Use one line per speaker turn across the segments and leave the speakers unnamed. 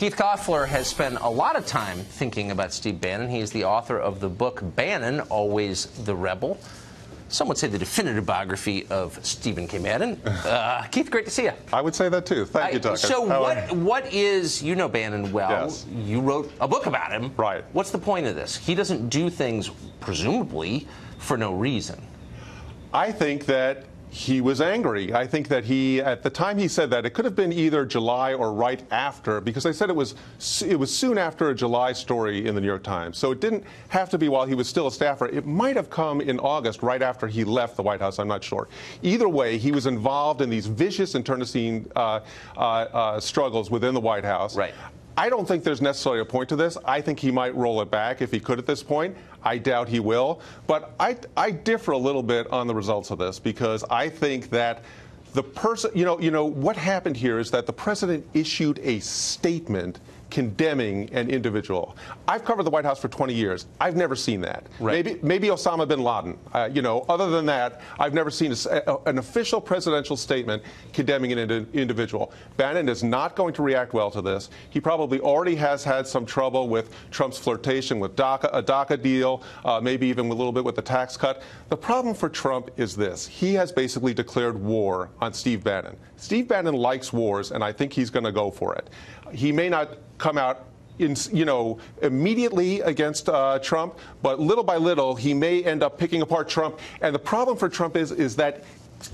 Keith Koffler has spent a lot of time thinking about Steve Bannon. He is the author of the book Bannon, Always the Rebel. Some would say the definitive biography of Stephen K. Bannon. Keith, great to see you.
I would say that too. Thank you, Tucker.
So what is, you know Bannon well.
Yes.
You wrote a book about him.
Right.
What's the point of this? He doesn't do things, presumably, for no reason.
I think that he was angry. I think that at the time he said that, it could have been either July or right after, because they said it was soon after a July story in the New York Times. So it didn't have to be while he was still a staffer. It might have come in August, right after he left the White House. I'm not sure. Either way, he was involved in these vicious internecine struggles within the White House.
Right.
I don't think there's necessarily a point to this. I think he might roll it back if he could at this point. I doubt he will. But I differ a little bit on the results of this, because I think that the person, what happened here is that the president issued a statement condemning an individual. I've covered the White House for 20 years. I've never seen that. Right. Maybe Osama bin Laden. Other than that, I've never seen an official presidential statement condemning an individual. Bannon is not going to react well to this. He probably already has had some trouble with Trump's flirtation with a DACA deal, maybe even a little bit with the tax cut. The problem for Trump is this. He has basically declared war on Steve Bannon. Steve Bannon likes wars, and I think he's going to go for it. He may not come out immediately against Trump, but little by little, he may end up picking apart Trump. And the problem for Trump is that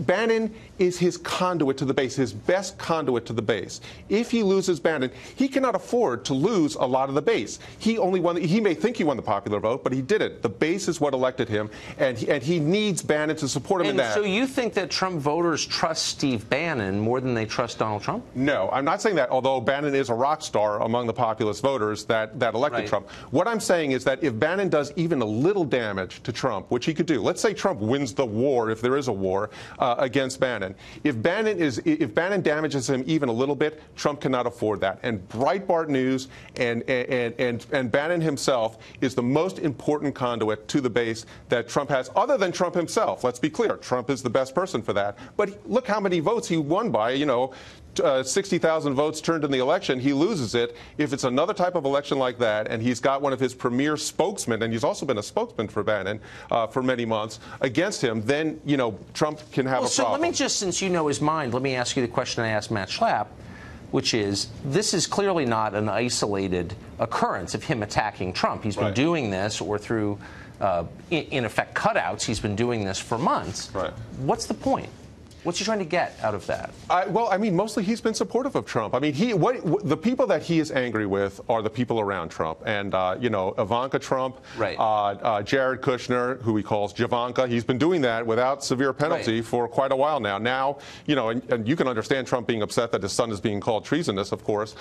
Bannon is his conduit to the base, his best conduit to the base. If he loses Bannon, he cannot afford to lose a lot of the base. He may think he won the popular vote, but he didn't. The base is what elected him, and he needs Bannon to support him in that.
So you think that Trump voters trust Steve Bannon more than they trust Donald Trump?
No, I'm not saying that, although Bannon is a rock star among the populist voters that elected Trump. What I'm saying is that if Bannon does even a little damage to Trump, which he could do, let's say Trump wins the war, if there is a war, against Bannon. If Bannon damages him even a little bit, Trump cannot afford that. And Breitbart News and Bannon himself is the most important conduit to the base that Trump has, other than Trump himself. Let's be clear. Trump is the best person for that. But look how many votes he won by, 60,000 votes turned in the election. He loses it. If it's another type of election like that, and he's got one of his premier spokesmen, and he's also been a spokesman for Bannon for many months, against him, then, Trump can have a problem.
So let me just, since you know his mind, let me ask you the question I asked Matt Schlapp, which is, this is clearly not an isolated occurrence of him attacking Trump. He's been doing this, or through, in effect, cutouts. He's been doing this for months.
Right.
What's the point? What's he trying to get out of that?
Mostly he's been supportive of Trump. I mean, the people that he is angry with are the people around Trump. And, Ivanka Trump, Jared Kushner, who he calls Javanka, he's been doing that without severe penalty for quite a while now. Now, and you can understand Trump being upset that his son is being called treasonous, of course.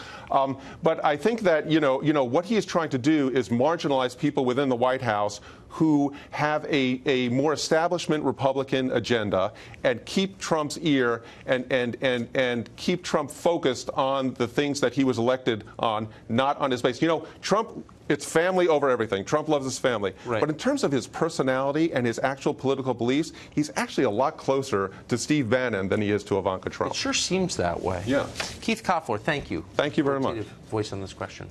But I think that, what he is trying to do is marginalize people within the White House who have a more establishment Republican agenda and keep Trump's ear and keep Trump focused on the things that he was elected on, not on his base. Trump, it's family over everything. Trump loves his family. Right. But in terms of his personality and his actual political beliefs, he's actually a lot closer to Steve Bannon than he is to Ivanka Trump.
It sure seems that way.
Yeah.
Keith Koffler, thank you.
Thank you very much.
Voice on this question.